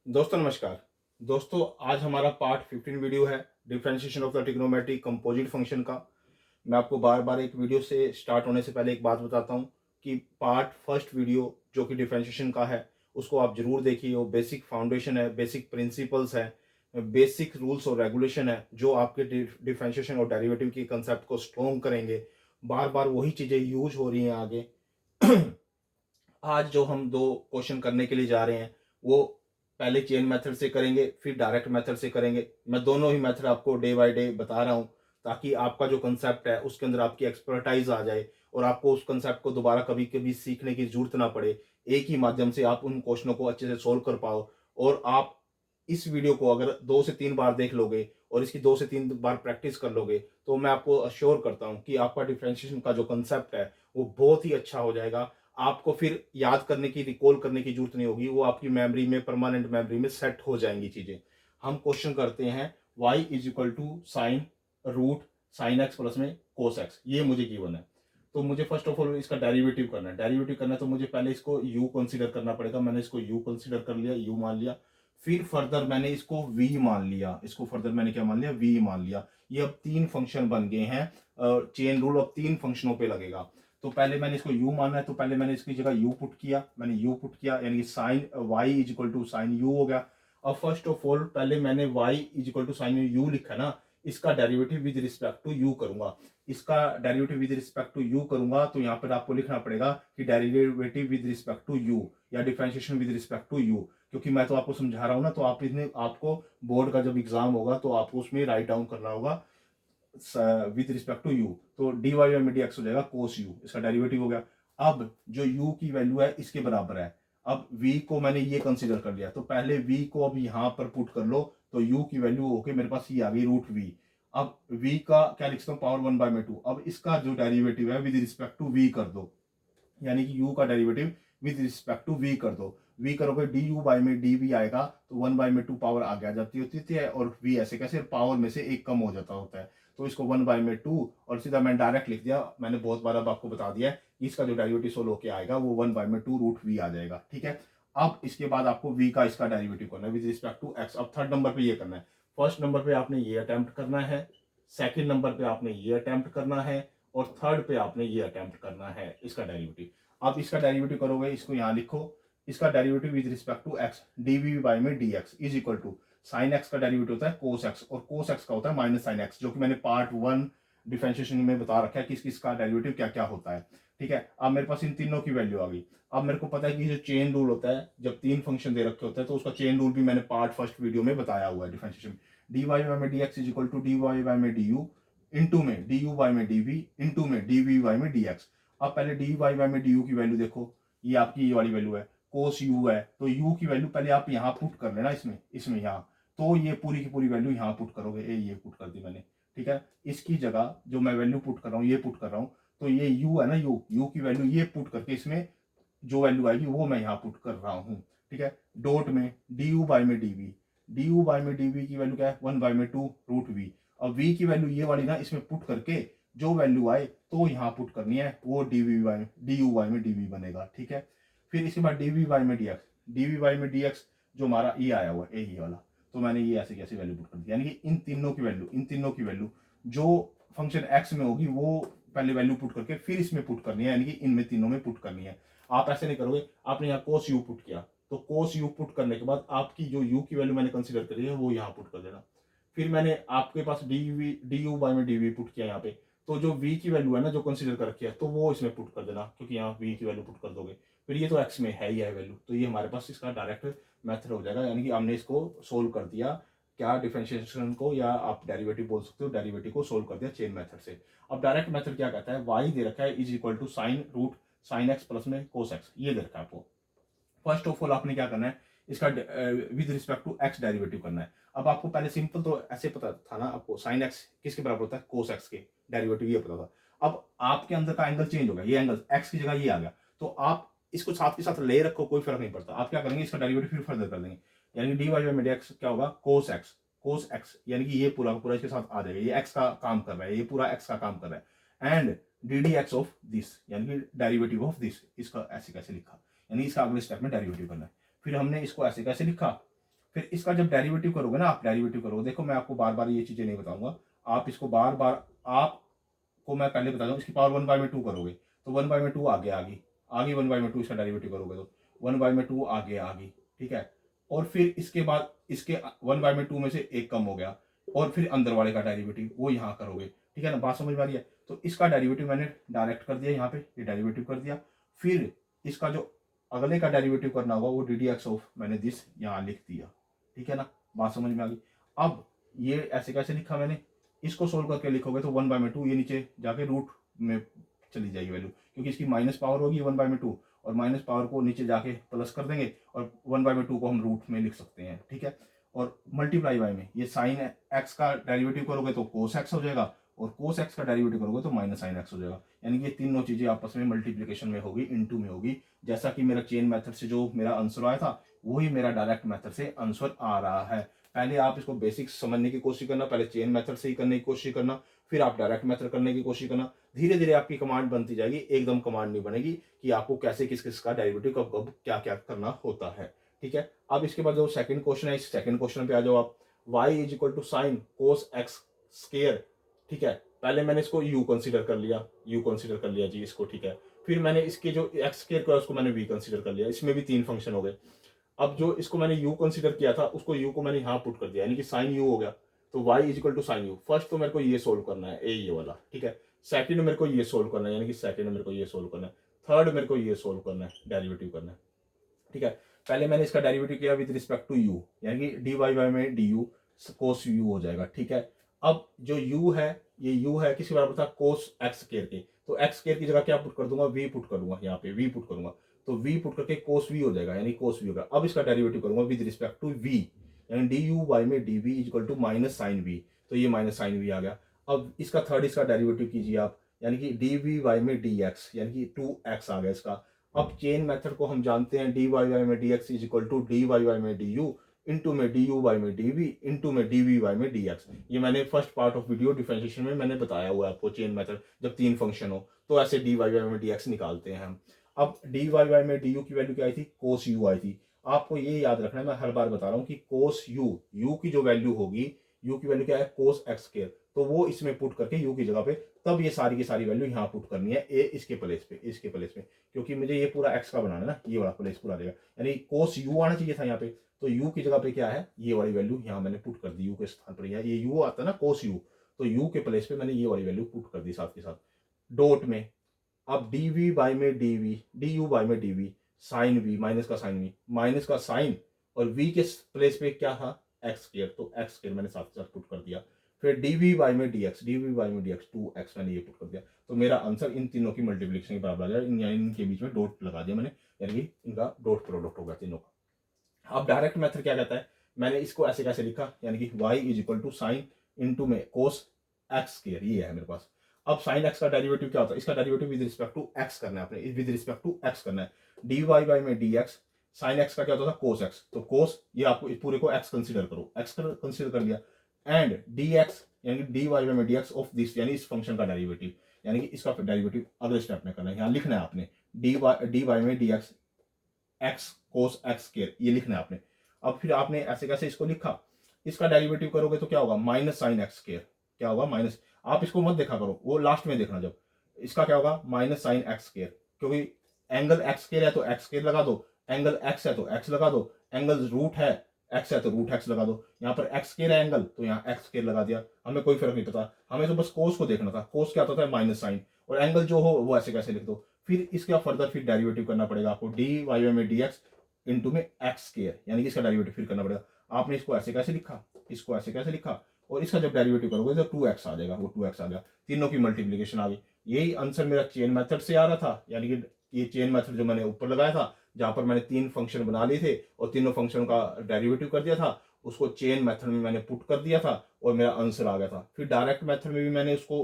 दोस्तों नमस्कार। दोस्तों आज हमारा पार्ट 15 वीडियो है differentiation of the trigonometric composite function का। मैं आपको बार बार एक वीडियो से स्टार्ट होने से पहले एक बात बताता हूँ कि पार्ट फर्स्ट वीडियो जो कि डिफरेंशिएशन का है उसको आप जरूर देखिए। वो बेसिक फाउंडेशन है, बेसिक प्रिंसिपल्स है, बेसिक रूल्स और रेगुलेशन है जो आपके डिफरेंशिएशन और डेरिवेटिव के कंसेप्ट को स्ट्रॉन्ग करेंगे। बार बार वही चीज़ें यूज हो रही हैं आगे। आज जो हम दो क्वेश्चन करने के लिए जा रहे हैं वो पहले चेन मेथड से करेंगे, फिर डायरेक्ट मेथड से करेंगे। मैं दोनों ही मेथड आपको डे बाय डे बता रहा हूँ ताकि आपका जो कंसेप्ट है उसके अंदर आपकी एक्सपर्टाइज आ जाए और आपको उस कंसेप्ट को दोबारा कभी कभी सीखने की जरूरत ना पड़े। एक ही माध्यम से आप उन क्वेश्चनों को अच्छे से सोल्व कर पाओ। और आप इस वीडियो को अगर 2 से 3 बार देख लोगे और इसकी 2 से 3 बार प्रैक्टिस कर लोगे तो मैं आपको अश्योर करता हूँ कि आपका डिफरेंशिएशन का जो कंसेप्ट है वो बहुत ही अच्छा हो जाएगा। आपको फिर याद करने की, रिकॉल करने की जरूरत नहीं होगी, वो आपकी मेमोरी में, परमानेंट मेमोरी में सेट हो जाएंगी चीजें। हम क्वेश्चन करते हैं y is equal to sine root sine X plus में कोस एक्स, ये मुझे गिवन है। तो मुझे फर्स्ट ऑफ ऑल इसका डेरिवेटिव करना है। डेरिवेटिव करना है तो मुझे पहले इसको u कंसीडर करना पड़ेगा। मैंने इसको u कंसीडर कर लिया, u मान लिया। फिर फर्दर मैंने इसको v मान लिया। इसको फर्दर मैंने क्या मान लिया, v मान लिया। ये अब 3 फंक्शन बन गए हैं। चेन रूल अब 3 फंक्शनों पे लगेगा। तो पहले मैंने इसको u माना है तो पहले मैंने इसकी जगह u पुट किया। मैंने u पुट किया यानी कि sine y is equal to sine u हो गया। अब फर्स्ट ऑफ ऑल पहले मैंने y is equal to sine u लिखा ना, इसका derivative with respect to u करूंगा। इसका derivative with respect to u करूंगा तो यहाँ पर आपको लिखना पड़ेगा कि derivative with respect to u या differentiation with respect to u। क्योंकि मैं तो आपको समझा रहा हूँ ना, तो आप इसमें आपको बोर्ड का जब एग्जाम होगा तो आपको उसमें राइट डाउन करना होगा विद रिस्पेक्ट टू यू। तो डी वाई बाई में डी एक्स हो जाएगा कोस यू, इसका डेरिवेटिव हो गया। अब जो u की वैल्यू है इसके बराबर है। अब v को मैंने ये कंसीडर कर लिया तो पहले v को अब यहां पर पुट कर लो तो u की वैल्यू होके मेरे पास ये आ गई रूट v। अब v का क्या लिख सकता हूँ, पावर 1/2। अब इसका जो डेरिवेटिव है विद रिस्पेक्ट टू v कर दो, यानी कि u का derivative with respect to v कर दो। v करोगे डी यू बाई में डी वी आएगा तो 1/2 पावर आगे आ जाती होती है और v ऐसे कैसे पावर में से एक कम हो जाता होता है। तो इसको 1/2 और सीधा मैंने डायरेक्ट लिख दिया। मैंने बहुत बार अब आपको बता दिया है इसका जो डेरिवेटिव सोल्व होके आएगा वो 1/2 रूट वी आ जाएगा। ठीक है। अब इसके बाद आपको v का इसका डेरिवेटिव करना है विद रिस्पेक्ट टू x। अब थर्ड नंबर पे ये करना है। फर्स्ट नंबर पे आपने ये अटेम्प्ट करना है, सेकंड नंबर पे आपने ये अटेम्प्ट करना है और थर्ड पे आपने ये अटेम्प्ट करना है इसका डेरिवेटिव। अब इसका डेरिवेटिव करोगे, इसको यहां लिखो। इसका derivative with respect to x D V by में D X is equal to sine X का डेरिवेटिव होता है कोस एक्स और कोस एक्स का होता है माइनस साइन एक्स, जो कि मैंने पार्ट 1 डिफरेंशिएशन में बता रखा है कि किसका डेरिवेटिव क्या क्या होता है। ठीक है। अब मेरे पास इन तीनों की वैल्यू आ गई। अब मेरे को पता है कि जो चेन रूल होता है, जब 3 फंक्शन दे रखे होते हैं तो उसका चेन रूल भी मैंने पार्ट फर्स्ट वीडियो में बताया हुआ है डिफरेंशिएशन। डी वाई बाई में D X is equal to D Y by में डी यू इंटू में डी यू बाई में डी वी इंटू में डी वी बाई में डी एक्स। अब पहले डी वाई बाई में डी यू की वैल्यू देखो, ये आपकी ये वाली वैल्यू है, कोस यू है तो यू की वैल्यू पहले आप यहाँ पुट कर लेना, इसमें इसमें यहाँ। तो ये पूरी की पूरी वैल्यू यहाँ पुट करोगे, ये पुट कर दी मैंने। ठीक है। इसकी जगह जो मैं वैल्यू पुट कर रहा हूँ ये पुट कर रहा हूँ तो ये u है ना, u की वैल्यू ये पुट करके इसमें जो वैल्यू आएगी वो मैं यहाँ पुट कर रहा हूँ। ठीक है। डॉट में डी यू बाई में D V, D U by में डी वी की वैल्यू क्या है 1/2 रूट वी। अब v की वैल्यू ये वाली ना इसमें पुट करके जो वैल्यू आए तो यहाँ पुट करनी है, वो डी वी बाई में डी यू बाई में डी वी बनेगा। ठीक है। फिर इसके बाद डी वी बाई में D X, D V by में डी एक्स जो हमारा ये आया हुआ है यही वाला, तो मैंने ये ऐसे कैसे वैल्यू पुट कर दी। यानी कि इन तीनों की वैल्यू जो फंक्शन x में होगी वो पहले वैल्यू पुट करके फिर इसमें पुट करनी है, यानी कि इनमें तीनों में पुट करनी है। आप ऐसे नहीं करोगे, आपने यहाँ कोस यू पुट किया तो कोस यू पुट करने के बाद आपकी जो u की वैल्यू मैंने कंसीडर करी है वो यहाँ पुट कर देना। फिर मैंने आपके पास डी यू बाई में डी वी पुट किया यहाँ पे, तो जो v की वैल्यू है ना जो कंसीडर कर रखी है तो वो इसमें पुट कर देना, क्योंकि यहाँ v की वैल्यू पुट कर दोगे। फिर ये तो x में है ही है वैल्यू, तो ये हमारे पास इसका डायरेक्ट मेथड हो जाएगा। यानी कि हमने इसको सोल्व कर दिया, क्या डिफरेंशिएशन को, या आप डेरिवेटिव बोल सकते हो, डेरिवेटिव को सोल्व कर दिया चेन मेथड से। अब डायरेक्ट मेथड क्या कहता है, y दे रखा है is equal to sine root sine X plus में कोस एक्स, ये दे रखा है आपको। फर्स्ट ऑफ ऑल आपने क्या करना है, इसका with respect to X derivative करना है। अब आपको पहले सिंपल तो ऐसे पता था ना, आपको साइन एक्स किसके बराबर होता है, कोस एक्स के, डेरिवेटिव ये पता था। अब आपके अंदर का एंगल चेंज हो गया, ये एंगल एक्स की जगह ये आ गया, तो आप इसको साथ के साथ ले रखो, कोई फर्क नहीं पड़ता। आप क्या करेंगे, इसका डेरिवेटिव फिर फर्दर कर देंगे। यानी डी वाई बाई एक्स क्या होगा, कोस एक्स, कोस एक्स यानी कि ये पूरा पूरा इसके साथ आ जाएगा, ये एक्स का काम कर रहा है, ये पूरा एक्स का काम कर रहा है। And D D x of this यानी कि डेरिवेटिव ऑफ दिस, इसका ऐसे कैसे लिखा, यानी इसका अगले स्टेप में डेरिवेटिव करना है। फिर हमने इसको ऐसे कैसे लिखा, फिर इसका जब डेरिवेटिव करोगे ना, आप डेरिवेटिव करोगे, देखो मैं आपको बार बार ये चीजें नहीं बताऊंगा, आप इसको बार बार, आपको मैं पहले बता दूं, इसकी पावर 1/2 करोगे तो 1/2 आगे आ गई, आगे 1/2 इसका डेरिवेटिव करोगे तो 1/2 आगे आ गई, ठीक है। और फिर इसके बाद इसके 1/2 में से एक कम हो गया, और फिर अंदर वाले का डेरिवेटिव वो यहाँ करोगे, ठीक है ना, बात समझ में आ रही है। तो इसका डेरिवेटिव मैंने डायरेक्ट कर दिया यहाँ पे, ये डेरिवेटिव कर दिया। फिर इसका जो अगले का डेरिवेटिव करना होगा वो डी डी एक्स ऑफ मैंने दिस यहाँ लिख दिया, ठीक है ना, बात समझ में आ गई। अब ये ऐसे कैसे लिखा मैंने, इसको सोल्व करके लिखोगे तो 1/2 ये नीचे जाके रूट में चली जाएगी वैल्यू, क्योंकि इसकी माइनस पावर होगी 1/2, और माइनस पावर को नीचे जाके प्लस कर देंगे, और 1/2 को हम रूट में लिख सकते हैं, ठीक है। और मल्टीप्लाई बाय में ये साइन एक्स का डेरिवेटिव करोगे तो कोस एक्स हो जाएगा, और कोस एक्स का डेरिवेटिव करोगे तो माइनस साइन एक्स हो जाएगा, यानी कि ये तीनों चीजें आपस में मल्टीप्लीकेशन में होगी, इनटू में होगी। जैसा कि मेरा चेन मेथड से जो मेरा आंसर आया था वही मेरा डायरेक्ट मेथड से आंसर आ रहा है। पहले आप इसको बेसिक्स समझने की कोशिश करना, पहले चेन मेथड से ही करने की कोशिश करना, फिर आप डायरेक्ट मेथड करने की कोशिश करना। धीरे धीरे आपकी कमांड बनती जाएगी, एकदम कमांड नहीं बनेगी कि आपको कैसे किस किस का डेरिवेटिव कब कब क्या क्या करना होता है, ठीक है। अब इसके बाद जो सेकंड क्वेश्चन है, इस सेकंड क्वेश्चन पे आ जाओ आप। y is equal to sine cos X square, ठीक है। पहले मैंने इसको u कंसीडर कर लिया, u कंसीडर कर लिया जी इसको, ठीक है। फिर मैंने इसके जो एक्स स्केयर का उसको मैंने v कंसीडर कर लिया, इसमें भी तीन फंक्शन हो गए। अब जो इसको मैंने u कंसीडर किया था उसको u को मैंने यहाँ पुट कर दिया, यानी कि साइन u हो गया। तो y is equal to sine u, first तो मेरे को ये सोल्व करना है, ये वाला, ठीक है। सेकंड मेरे को ये सोल्व करना है, यानी कि सेकंड मेरे को ये सोल्व करना है। थर्ड मेरे को ये सोल्व करना है, डेरिवेटिव करना है, ठीक है। पहले मैंने इसका डेरिवेटिव किया विद रिस्पेक्ट टू u, यानी कि डी वाई वाई में डी यू कोस यू हो जाएगा, ठीक है। अब जो u है, ये u है किसके बराबर था, कोस एक्स स्क्वायर के, तो एक्स स्क्वायर की जगह क्या पुट कर दूंगा, v पुट करूंगा, यहाँ पे v पुट करूंगा, तो v पुट करके कोस v हो जाएगा, यानी कोस v होगा। अब इसका डेरिवेटिव करूंगा विद रिस्पेक्ट टू v, यानी डी यू वाई में D V is equal to minus sine v, तो ये माइनस साइन v आ गया। अब इसका थर्ड इसका डेरिवेटिव कीजिए आप, यानी कि डी वी वाई में डी एक्स, यानी कि 2x आ गया इसका। अब चेन मेथड को हम जानते हैं, डी वाई वाई में D X is equal to D Y by में डी यू इंटू में डी यू वाई में डी वी इंटू में डी वी वाई में डी एक्स। ये मैंने first part of video differentiation में मैंने बताया हुआ है आपको, चेन मेथड जब तीन फंक्शन हो तो ऐसे डी वाई वाई में डी एक्स निकालते हैं हम। अब डी वाई वाई में डी यू की वैल्यू क्या आई थी, कोस यू आई थी। आपको ये याद रखना है, मैं हर बार बता रहा हूँ कि कोस यू, यू की जो वैल्यू होगी, यू की वैल्यू क्या है, कोस एक्स स्क्वायर, तो वो इसमें पुट करके यू की जगह पे, तब ये सारी की सारी वैल्यू यहाँ पुट करनी है, ए इसके प्लेस पे, इसके प्लेस पे, क्योंकि मुझे ये पूरा एक्स का बनाना है ना, ये वाला प्लेस पूरा देगा, यानी कोस यू आना चाहिए था यहाँ पे, तो यू की जगह पे क्या है, ये वाली वैल्यू यहाँ मैंने पुट कर दी, यू के स्थान पर, ये यू आता है ना कोस यू, तो यू के प्लेस पे मैंने ये वाली वैल्यू पुट कर दी साथ के साथ डॉट में। अब डी वी बाई में D V, D U by में D V, sine V, minus का साइन वी, माइनस का साइन, और वी के प्लेस पे क्या था, एक्स स्क्वायर, तो एक्स स्क्वायर मैंने साथ के साथ पुट कर दिया। फिर डी वी बाई में D X, D V by में डी एक्स 2x मैंने ये पुट कर दिया, तो मेरा आंसर इन तीनों की मल्टीप्लिकेशन के बराबर आ जाएगा, इनके बीच में डॉट लगा दिया मैंने, यानी कि इनका डॉट प्रोडक्ट होगा तीनों का। अब डायरेक्ट मेथड क्या कहता है, मैंने इसको ऐसे कैसे लिखा, यानी कि y is equal to sine into में कोस एक्स स्क्वायर, ये है मेरे पास। अब साइन एक्स का डेरिवेटिव क्या होता है, इसका derivative with respect to X करना है आपने, विद रिस्पेक्ट टू एक्स करना है। डी वाई वाई में डी एक्स, साइन एक्स का क्या होता था, कोस एक्स, तो कोस ये आपको इस पूरे को एक्स कंसीडर करो, एक्स कंसीडर कर लिया, एंड डी एक्स यानी कि डी वाई वाई में डी एक्स ऑफ दिस, यानी इस फंक्शन का डेरिवेटिव, यानी कि इसका डेरिवेटिव अगले स्टेप में करना है, यहाँ लिखना है आपने डी वाई में D x x cos x square, ये लिखना है आपने। अब फिर आपने ऐसे कैसे इसको लिखा, इसका डेरिवेटिव करोगे तो क्या होगा, माइनस साइन एक्स स्क्वायर, क्या होगा माइनस, आप इसको मत देखा करो, वो लास्ट में देखना, जब इसका क्या होगा माइनस साइन एक्स स्क्वायर, क्योंकि एंगल एक्स स्क्वायर है तो एक्स स्क्वायर लगा दो, एंगल एक्स है तो एक्स लगा दो, एंगल रूट है एक्स है तो रूट एक्स लगा दो, यहाँ पर एक्स स्क्वायर है एंगल तो यहाँ एक्स स्क्वायर लगा दिया, हमें कोई फर्क नहीं पता, हमें तो बस कोस को देखना था, कोस क्या होता था माइनस साइन, और एंगल जो हो वो ऐसे कैसे लिख दो। फिर इसका फर्दर फिर डेरिवेटिव करना पड़ेगा आपको, डी वाई वाई में डी एक्स इंटू में एक्स स्क्वायर, यानी कि इसका डेरिवेटिव फिर करना पड़ेगा। आपने इसको ऐसे कैसे लिखा, इसको ऐसे कैसे लिखा, और इसका जब डेरिवेटिव करोगे तो 2x आ जाएगा, वो 2x आ गया, तीनों की मल्टीप्लिकेशन आ गई। यही आंसर मेरा चेन मेथड से आ रहा था, यानी कि ये चेन मेथड जो मैंने ऊपर लगाया था, जहां पर मैंने तीन फंक्शन बना लिए थे और तीनों फंक्शन का डेरिवेटिव कर दिया था, उसको चेन मेथड में मैंने पुट कर दिया था और मेरा आंसर आ गया था। फिर डायरेक्ट मेथड में भी मैंने उसको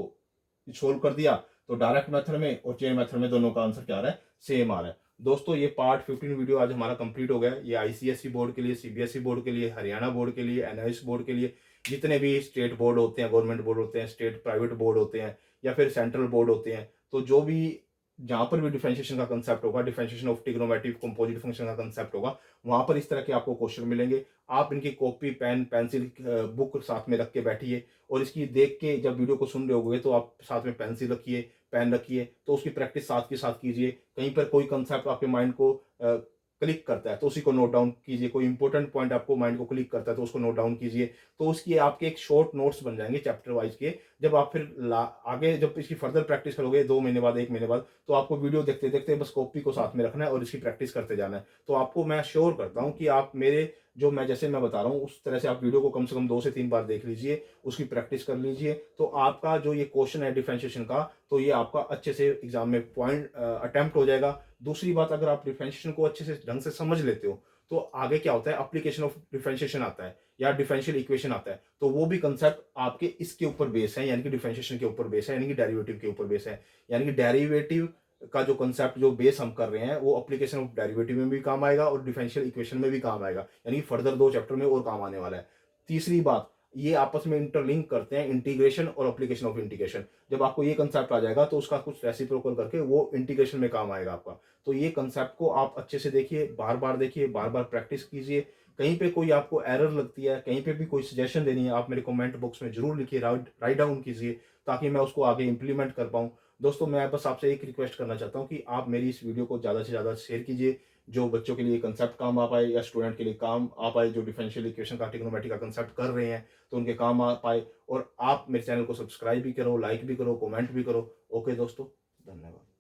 सोल्व कर दिया, तो डायरेक्ट मेथड में और चेन मेथड में दोनों का आंसर क्या आ रहा है, सेम आ रहा है। दोस्तों ये पार्ट 15 वीडियो आज हमारा कंप्लीट हो गया। ये आईसीएसई बोर्ड के लिए, सीबीएसई बोर्ड के लिए, हरियाणा बोर्ड के लिए, एनआईएस बोर्ड के लिए, जितने भी स्टेट बोर्ड होते हैं, गवर्नमेंट बोर्ड होते हैं, स्टेट प्राइवेट बोर्ड होते हैं, या फिर सेंट्रल बोर्ड होते हैं, तो जो भी जहाँ पर भी डिफरेंशिएशन का कंसेप्ट होगा, differentiation of trigonometric composite function का कंसेप्ट होगा, वहाँ पर इस तरह के आपको क्वेश्चन मिलेंगे। आप इनकी कॉपी, पेन, पेंसिल, बुक साथ में रख के बैठिए और इसकी देख के जब वीडियो को सुन रहे होगे तो आप साथ में पेंसिल रखिए, पेन रखिए, तो उसकी प्रैक्टिस साथ के साथ कीजिए। कहीं पर कोई कंसेप्ट आपके माइंड को क्लिक करता है तो उसी को नोट डाउन कीजिए। कोई इंपॉर्टेंट पॉइंट आपको माइंड को क्लिक करता है तो उसको नोट डाउन कीजिए। तो उसकी आपके एक शॉर्ट नोट्स बन जाएंगे चैप्टर वाइज के। जब आप फिर आगे जब इसकी फर्दर प्रैक्टिस करोगे 2 महीने बाद, 1 महीने बाद, तो आपको वीडियो देखते देखते बस कॉपी को साथ में रखना है और इसकी प्रैक्टिस करते जाना है। तो आपको मैं श्योर करता हूँ कि आप मेरे जो मैं जैसे मैं बता रहा हूँ उस तरह से आप वीडियो को कम से कम 2 से 3 बार देख लीजिए, उसकी प्रैक्टिस कर लीजिए। तो आपका जो ये क्वेश्चन है डिफरेंशिएशन का, तो ये आपका अच्छे से एग्जाम में पॉइंट अटेम्प्ट हो जाएगा। दूसरी बात, अगर आप डिफरेंशिएशन को अच्छे से ढंग से समझ लेते हो तो आगे क्या होता है, एप्लीकेशन ऑफ डिफरेंशिएशन आता है या डिफरेंशियल इक्वेशन आता है, तो वो भी कंसेप्ट आपके इसके ऊपर बेस है, यानी कि डिफरेंशिएशन के ऊपर बेस है, यानी कि डेरिवेटिव के ऊपर बेस है। यानी कि डेरिवेटिव का जो कंसेप्ट, जो बेस हम कर रहे हैं, वो एप्लीकेशन ऑफ डेरिवेटिव में भी काम आएगा और डिफरेंशियल इक्वेशन में भी काम आएगा, यानी कि फर्दर 2 चैप्टर में और काम आने वाला है। तीसरी बात, ये आपस में इंटरलिंक करते हैं, इंटीग्रेशन और एप्लीकेशन ऑफ इंटीग्रेशन। जब आपको ये कंसेप्ट आ जाएगा तो उसका कुछ रेसिप्रोकल करके वो इंटीग्रेशन में काम आएगा आपका। तो ये कंसेप्ट को आप अच्छे से देखिए, बार बार देखिए, बार बार प्रैक्टिस कीजिए। कहीं पे कोई आपको एरर लगती है, कहीं पे भी कोई सजेशन देनी है, आप मेरे कमेंट बॉक्स में जरूर लिखिए, राइट डाउन कीजिए, ताकि मैं उसको आगे इंप्लीमेंट कर पाऊँ। दोस्तों, मैं बस आपसे एक रिक्वेस्ट करना चाहता हूँ कि आप मेरी इस वीडियो को ज़्यादा से ज़्यादा शेयर कीजिए। जो बच्चों के लिए कंसेप्ट काम आ पाए या स्टूडेंट के लिए काम आ पाए, जो डिफरेंशियल इक्वेशन का, ट्रिग्नोमेट्री का कंसेप्ट कर रहे हैं, तो उनके काम आ पाए। और आप मेरे चैनल को सब्सक्राइब भी करो, लाइक भी करो, कमेंट भी करो। ओके दोस्तों, धन्यवाद।